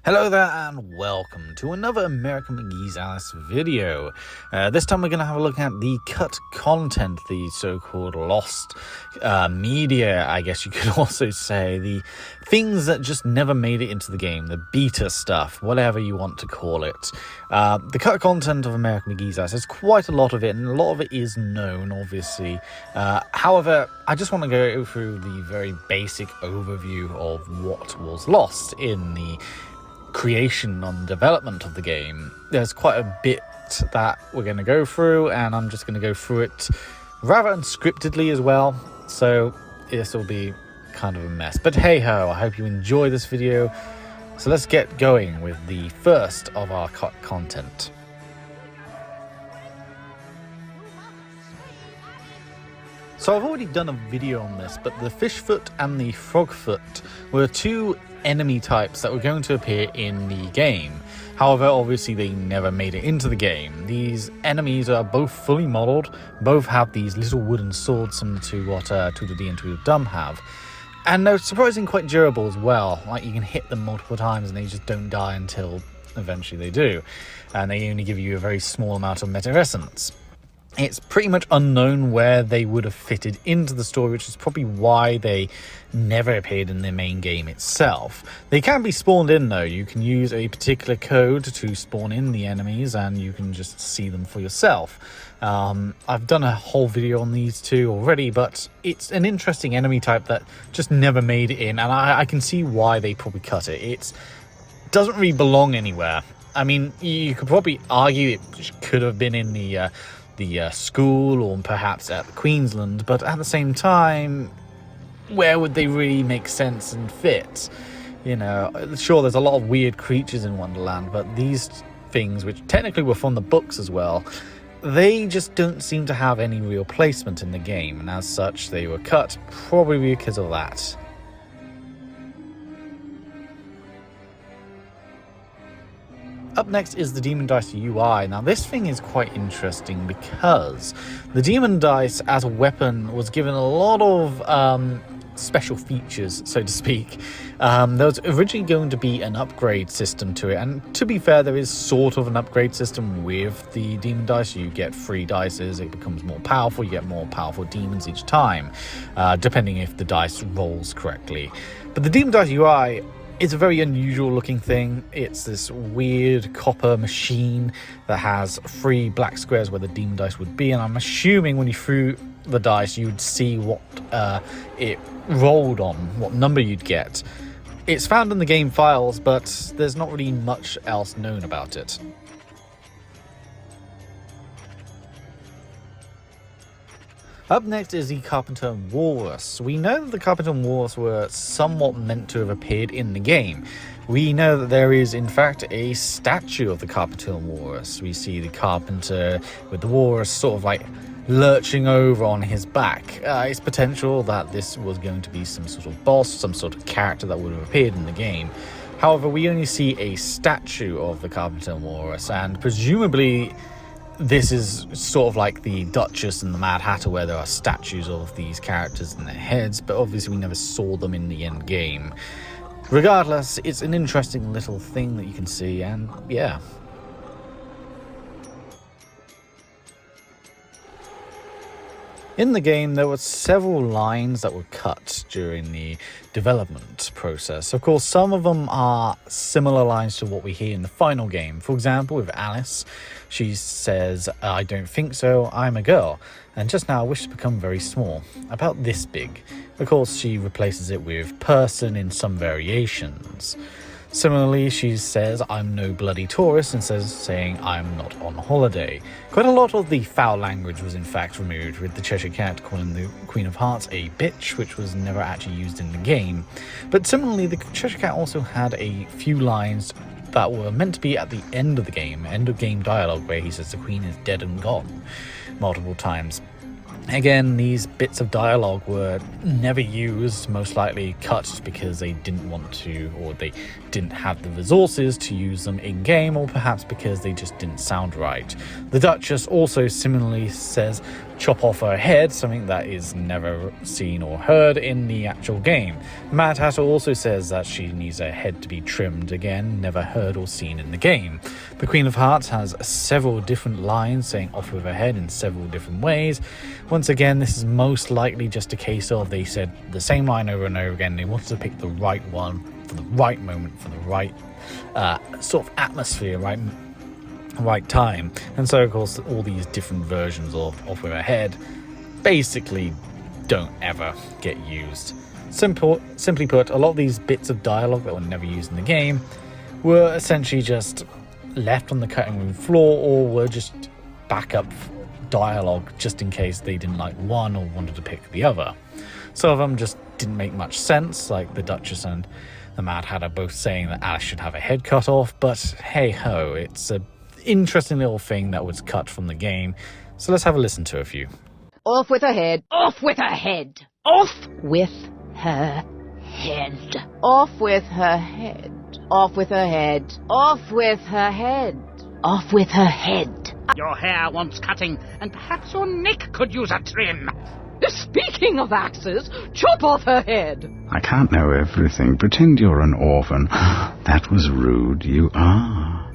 Hello there and welcome to another American McGee's Alice video. This time we're going to have a look at the cut content, the so-called lost media, I guess you could also say. The things that just never made it into the game, the beta stuff, whatever you want to call it. The cut content of American McGee's Alice, there's quite a lot of it, and a lot of it is known, obviously. However, I just want to go through the very basic overview of what was lost in the creation and development of the game. There's quite a bit that we're going to go through, and I'm just going to go through it rather unscriptedly as well, so this will be kind of a mess. But hey ho, I hope you enjoy this video. So let's get going with the first of our cut content. So I've already done a video on this, but the fishfoot and the frogfoot were two enemy types that were going to appear in the game. However, obviously they never made it into the game. These enemies are both fully modeled, both have these little wooden swords similar to what Tweedledee and Tweedledum have. And they're surprisingly quite durable as well. Like, you can hit them multiple times and they just don't die until eventually they do. And they only give you a very small amount of meta essence. It's pretty much unknown where they would have fitted into the story, which is probably why they never appeared in the main game itself. They can be spawned in though. You can use a particular code to spawn in the enemies and you can just see them for yourself. I've done a whole video on these two already, but it's an interesting enemy type that just never made it in, and I can see why they probably cut it. It doesn't really belong anywhere. I mean, you could probably argue it could have been in the school or perhaps at Queensland, but at the same time, where would they really make sense and fit? You know, sure, there's a lot of weird creatures in Wonderland, but these things, which technically were from the books as well, they just don't seem to have any real placement in the game, and as such they were cut probably because of that. Up next is the Demon Dice UI. Now this thing is quite interesting because the Demon Dice as a weapon was given a lot of special features, so to speak. There was originally going to be an upgrade system to it, and to be fair, there is sort of an upgrade system with the Demon Dice. You get 3 dices, it becomes more powerful, you get more powerful demons each time, depending if the dice rolls correctly. But the Demon Dice UI, it's a very unusual looking thing. It's this weird copper machine that has 3 black squares where the demon dice would be, and I'm assuming when you threw the dice you would see what it rolled on, what number you'd get. It's found in the game files, but there's not really much else known about it. Up next is the Carpenter and Walrus. We know that the Carpenter and Walrus were somewhat meant to have appeared in the game. We know that there is, in fact, a statue of the Carpenter and Walrus. We see the Carpenter with the Walrus sort of like lurching over on his back. It's potential that this was going to be some sort of boss, some sort of character that would have appeared in the game. However, we only see a statue of the Carpenter and Walrus, and presumably this is sort of like the Duchess and the Mad Hatter, where there are statues of these characters in their heads, but obviously we never saw them in the end game. Regardless, it's an interesting little thing that you can see, and yeah. In the game, there were several lines that were cut during the development process. Of course, some of them are similar lines to what we hear in the final game. For example, with Alice, she says, "I don't think so, I'm a girl, and just now I wish to become very small, about this big." Of course, she replaces it with person in some variations. Similarly, she says, "I'm no bloody tourist," instead of saying, "I'm not on holiday." Quite a lot of the foul language was in fact removed, with the Cheshire Cat calling the Queen of Hearts a bitch, which was never actually used in the game. But similarly, the Cheshire Cat also had a few lines that were meant to be at the end of the game, end of game dialogue, where he says the Queen is dead and gone multiple times. Again, these bits of dialogue were never used, most likely cut because they didn't want to, or they didn't have the resources to use them in-game, or perhaps because they just didn't sound right. The Duchess also similarly says, "chop off her head," something that is never seen or heard in the actual game. Mad Hatter also says that she needs her head to be trimmed, again, never heard or seen in the game. The Queen of Hearts has several different lines saying "off with her head" in several different ways. Once again, this is most likely just a case of they said the same line over and over again. They wanted to pick the right one for the right moment, for the right sort of atmosphere, right time. And so, of course, all these different versions of "off with her head" basically don't ever get used. Simply put, a lot of these bits of dialogue that were never used in the game were essentially just left on the cutting room floor, or were just backup dialogue just in case they didn't like one or wanted to pick the other. Some of them just didn't make much sense, like the Duchess and the Mad Hatter both saying that Alice should have a head cut off, but hey ho, it's a interesting little thing that was cut from the game, so let's have a listen to a few. Off with her head. Off with her head. Off with her head. Off with her head. Off with her head. Off with her head. Off with her head. Your hair wants cutting, and perhaps your neck could use a trim. Speaking of axes, chop off her head. I can't know everything. Pretend you're an orphan. That was rude. You are.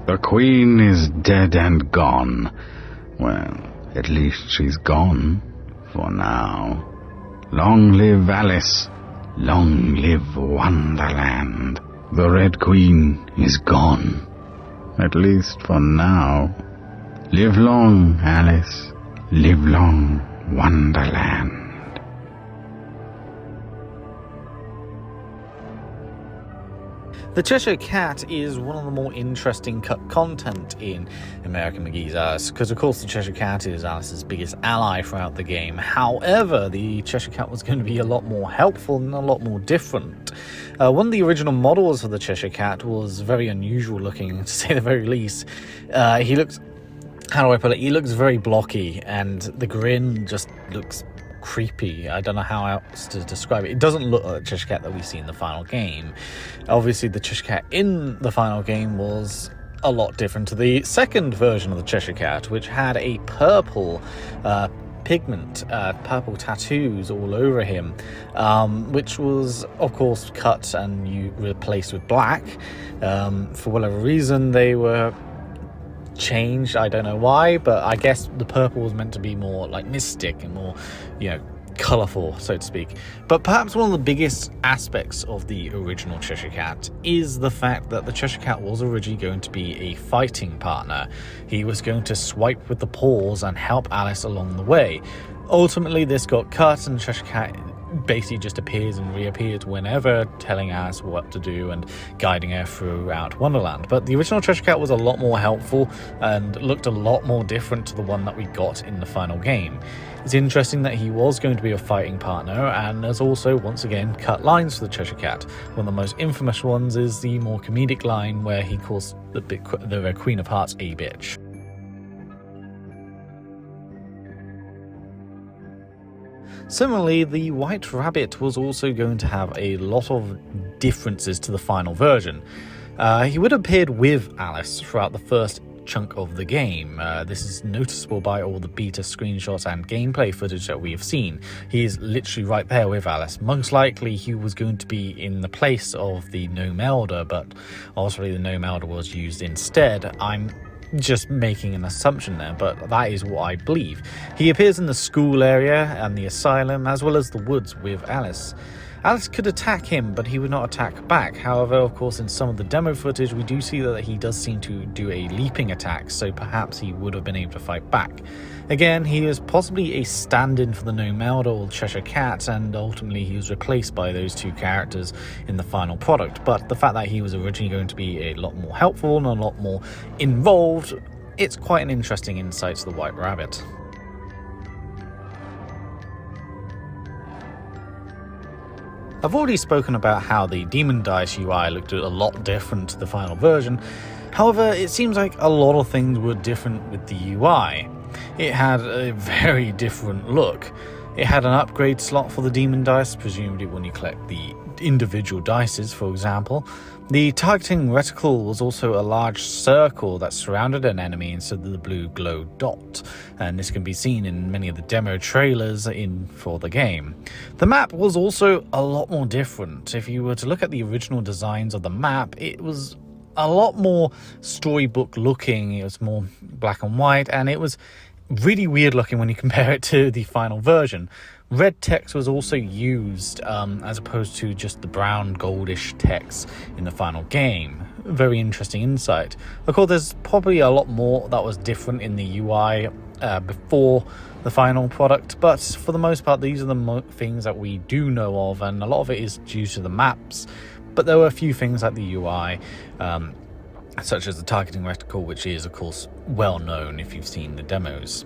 The Queen is dead and gone. Well, at least she's gone. For now. Long live Alice. Long live Wonderland. The Red Queen is gone. At least for now. Live long, Alice. Live long, Wonderland. The Cheshire Cat is one of the more interesting cut content in American McGee's Alice, because of course the Cheshire Cat is Alice's biggest ally throughout the game. However, the Cheshire Cat was going to be a lot more helpful and a lot more different. One of the original models of the Cheshire Cat was very unusual looking, to say the very least. He looks, how do I put it, he looks very blocky, and the grin just looks creepy. I don't know how else to describe it. It doesn't look like the Cheshire Cat that we see in the final game. Obviously, the Cheshire Cat in the final game was a lot different to the second version of the Cheshire Cat, which had a purple pigment, purple tattoos all over him, which was, of course, cut and you replaced with black. For whatever reason, they were changed. I don't know why, but I guess the purple was meant to be more like mystic and more, colourful, so to speak. But perhaps one of the biggest aspects of the original Cheshire Cat is the fact that the Cheshire Cat was originally going to be a fighting partner. He was going to swipe with the paws and help Alice along the way. Ultimately, this got cut, and Cheshire Cat basically just appears and reappears whenever, telling Alice what to do and guiding her throughout Wonderland. But the original Cheshire Cat was a lot more helpful and looked a lot more different to the one that we got in the final game. It's interesting that he was going to be a fighting partner, and there's also, once again, cut lines for the Cheshire Cat. One of the most infamous ones is the more comedic line where he calls the Queen of Hearts a bitch. Similarly, the White Rabbit was also going to have a lot of differences to the final version. He would have appeared with Alice throughout the first chunk of the game. This is noticeable by all the beta screenshots and gameplay footage that we have seen. He is literally right there with Alice. Most likely he was going to be in the place of the Gnome Elder, but obviously the Gnome Elder was used instead. I'm just making an assumption there, but that is what I believe. He appears in the school area and the asylum, as well as the woods with Alice. Alex could attack him, but he would not attack back. However, of course, in some of the demo footage, we do see that he does seem to do a leaping attack, so perhaps he would have been able to fight back. Again, he was possibly a stand-in for the Nomelda or Cheshire Cat, and ultimately he was replaced by those two characters in the final product. But the fact that he was originally going to be a lot more helpful and a lot more involved, it's quite an interesting insight to the White Rabbit. I've already spoken about how the Demon Dice UI looked a lot different to the final version. However, it seems like a lot of things were different with the UI. It had a very different look. It had an upgrade slot for the Demon Dice, presumably when you collect the individual dices, for example. The targeting reticle was also a large circle that surrounded an enemy instead of the blue glow dot, and this can be seen in many of the demo trailers for the game. The map was also a lot more different. If you were to look at the original designs of the map, it was a lot more storybook looking. It was more black and white, and it was really weird looking when you compare it to the final version. Red text was also used as opposed to just the brown goldish text in the final game. Very interesting insight. Of course, there's probably a lot more that was different in the UI before the final product, but for the most part these are the things that we do know of, and a lot of it is due to the maps. But there were a few things like the UI, such as the targeting reticle, which is of course well known if you've seen the demos.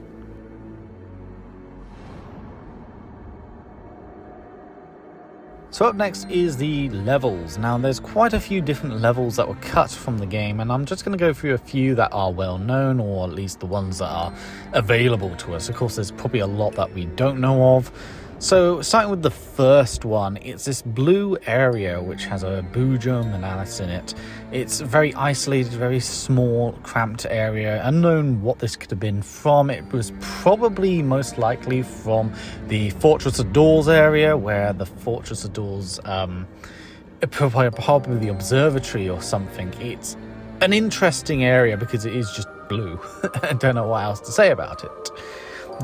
So up next is the levels. Now there's quite a few different levels that were cut from the game, and I'm just going to go through a few that are well known, or at least the ones that are available to us. Of course, there's probably a lot that we don't know of. So starting with the first one, it's this blue area which has a Boojum and Alice in it. It's very isolated, very small, cramped area. Unknown what this could have been from. It was probably most likely from the Fortress of Doors area, where the Fortress of Doors, probably the observatory or something. It's an interesting area because it is just blue. I don't know what else to say about it.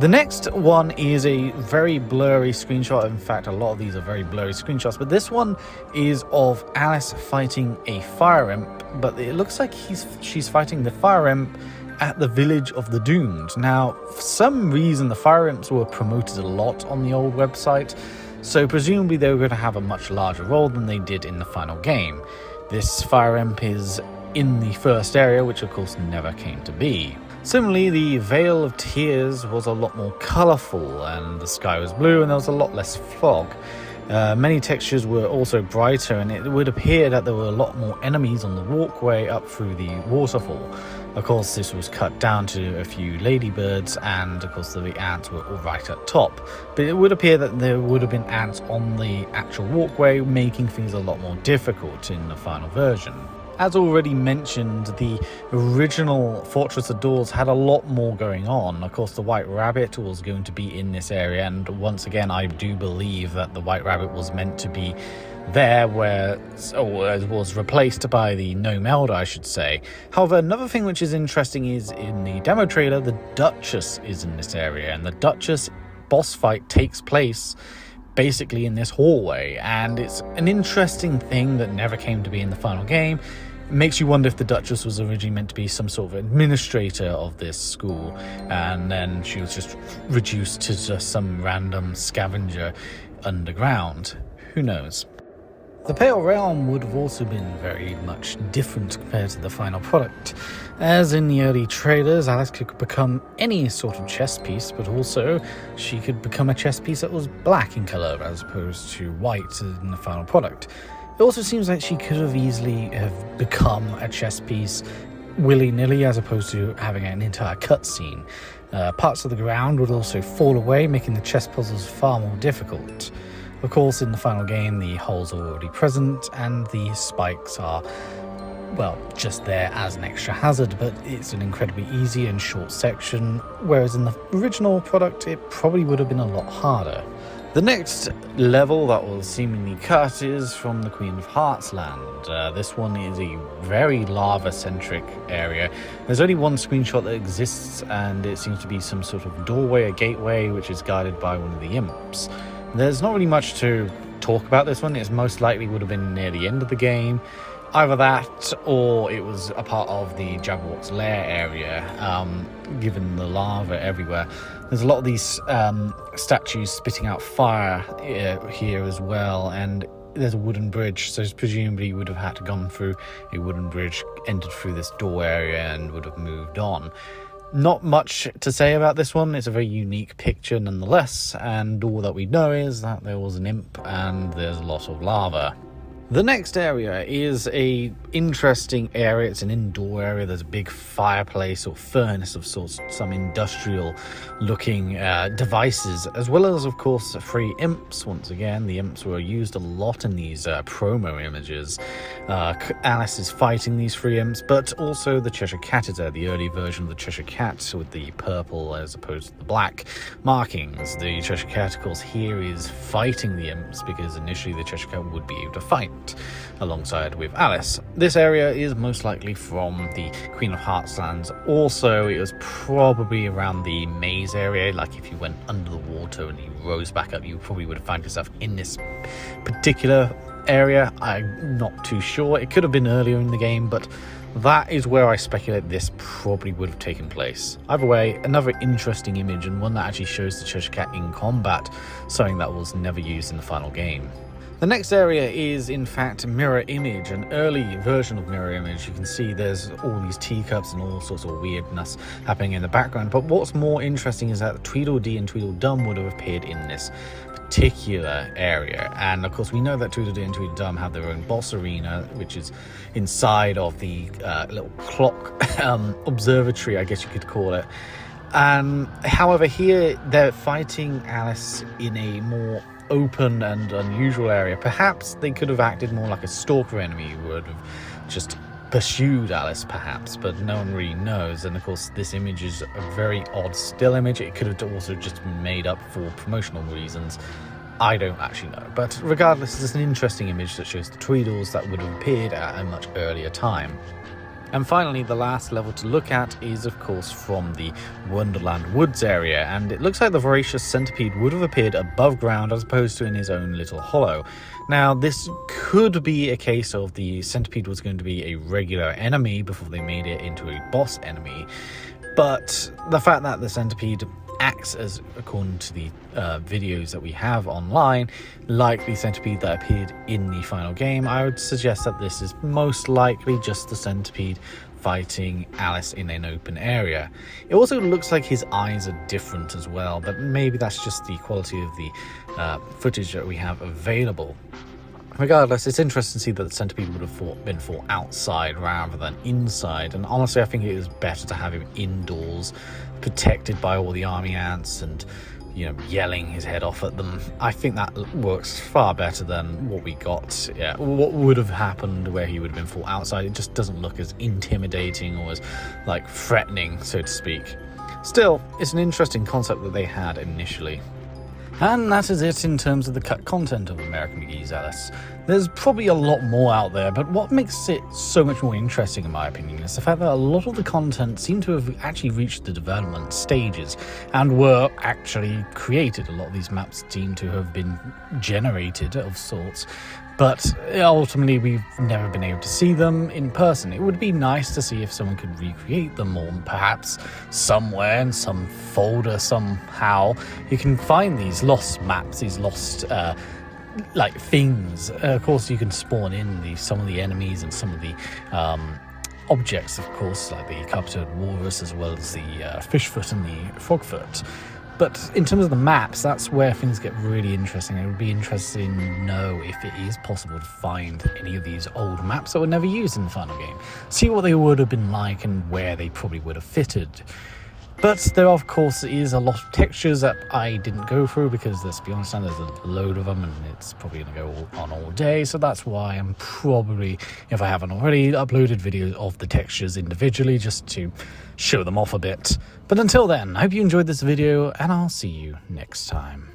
The next one is a very blurry screenshot. In fact, a lot of these are very blurry screenshots, but this one is of Alice fighting a fire imp, but it looks like she's fighting the fire imp at the village of the Doomed. Now, for some reason, the fire imps were promoted a lot on the old website, so presumably they were going to have a much larger role than they did in the final game. This fire imp is in the first area, which of course never came to be. Similarly, the Vale of Tears was a lot more colourful, and the sky was blue and there was a lot less fog. Many textures were also brighter, and it would appear that there were a lot more enemies on the walkway up through the waterfall. Of course, this was cut down to a few ladybirds, and of course the ants were all right at top. But it would appear that there would have been ants on the actual walkway, making things a lot more difficult in the final version. As already mentioned, the original Fortress of Doors had a lot more going on. Of course, the White Rabbit was going to be in this area, and once again, I do believe that the White Rabbit was meant to be there, where it was replaced by the Nomelda, I should say. However, another thing which is interesting is in the demo trailer, the Duchess is in this area, and the Duchess boss fight takes place basically in this hallway, and it's an interesting thing that never came to be in the final game. It makes you wonder if the Duchess was originally meant to be some sort of administrator of this school, and then she was just reduced to just some random scavenger underground. Who knows? The Pale Realm would have also been very much different compared to the final product. As in the early trailers, Alice could become any sort of chess piece, but also she could become a chess piece that was black in colour as opposed to white in the final product. It also seems like she could have easily have become a chess piece willy-nilly as opposed to having an entire cutscene. Parts of the ground would also fall away, making the chess puzzles far more difficult. Of course, in the final game, the holes are already present, and the spikes are, well, just there as an extra hazard, but it's an incredibly easy and short section, whereas in the original product, it probably would have been a lot harder. The next level that was seemingly cut is from the Queen of Hearts land. This one is a very lava-centric area. There's only one screenshot that exists, and it seems to be some sort of doorway, a gateway, which is guarded by one of the imps. There's not really much to talk about this one, it most likely would have been near the end of the game. Either that, or it was a part of the Jabberwock's lair area, given the lava everywhere. There's a lot of these statues spitting out fire here as well, and there's a wooden bridge, so presumably you would have had to gone through a wooden bridge, entered through this door area, and would have moved on. Not much to say about this one. It's a very unique picture nonetheless, and all that we know is that there was an imp and there's a lot of lava. The next area is a interesting area. It's an indoor area. There's a big fireplace or furnace of sorts, some industrial looking devices, as well as, of course, 3 imps. Once again, the imps were used a lot in these promo images. Alice is fighting these 3 imps, but also the Cheshire Cat is there, the early version of the Cheshire Cat with the purple as opposed to the black markings. The Cheshire Cat, of course, here is fighting the imps because initially the Cheshire Cat would be able to fight alongside with Alice. This area is most likely from the Queen of Hearts lands. Also, it was probably around the maze area, like if you went under the water and you rose back up, you probably would have found yourself in this particular area. I'm not too sure. It could have been earlier in the game, but that is where I speculate this probably would have taken place. Either way, another interesting image, and one that actually shows the Cheshire Cat in combat, something that was never used in the final game. The next area is, in fact, Mirror Image, an early version of Mirror Image. You can see there's all these teacups and all sorts of weirdness happening in the background. But what's more interesting is that Tweedledee and Tweedledum would have appeared in this particular area. And, of course, we know that Tweedledee and Tweedledum have their own boss arena, which is inside of the little clock observatory, I guess you could call it. However, here they're fighting Alice in a more open and unusual area. Perhaps they could have acted more like a stalker enemy who would have just pursued Alice, perhaps, but no one really knows. And of course, this image is a very odd still image. It could have also just been made up for promotional reasons. I don't actually know. But regardless, it's an interesting image that shows the Tweedles that would have appeared at a much earlier time. And finally, the last level to look at is, of course, from the Wonderland Woods area, and it looks like the voracious centipede would have appeared above ground as opposed to in his own little hollow. Now, this could be a case of the centipede was going to be a regular enemy before they made it into a boss enemy, but the fact that the centipede acts as, according to the videos that we have online, like the centipede that appeared in the final game, I would suggest that this is most likely just the centipede fighting Alice in an open area. It also looks like his eyes are different as well, but maybe that's just the quality of the footage that we have available. Regardless, it's interesting to see that the centipede would have been fought outside rather than inside, and honestly I think it is better to have him indoors, protected by all the army ants and, you know, yelling his head off at them. I think that works far better than what we got, what would have happened where he would have been fought outside. It just doesn't look as intimidating or as, like, threatening, so to speak. Still, it's an interesting concept that they had initially. And that is it in terms of the cut content of American McGee's Alice. There's probably a lot more out there, but what makes it so much more interesting, in my opinion, is the fact that a lot of the content seemed to have actually reached the development stages and were actually created. A lot of these maps seem to have been generated of sorts, but ultimately we've never been able to see them in person. It would be nice to see if someone could recreate them, or perhaps somewhere in some folder somehow you can find these lost maps, these lost like things. Of course, you can spawn in some of the enemies and some of the objects, of course, like the Carpenter and Walrus, as well as the Fishfoot and the Frogfoot. But in terms of the maps, that's where things get really interesting. It would be interesting to know if it is possible to find any of these old maps that were never used in the final game. See what they would have been like and where they probably would have fitted. But there, of course, is a lot of textures that I didn't go through because, let's be honest, there's a load of them and it's probably going to go on all day. So that's why I'm probably, if I haven't already, uploaded videos of the textures individually just to show them off a bit. But until then, I hope you enjoyed this video and I'll see you next time.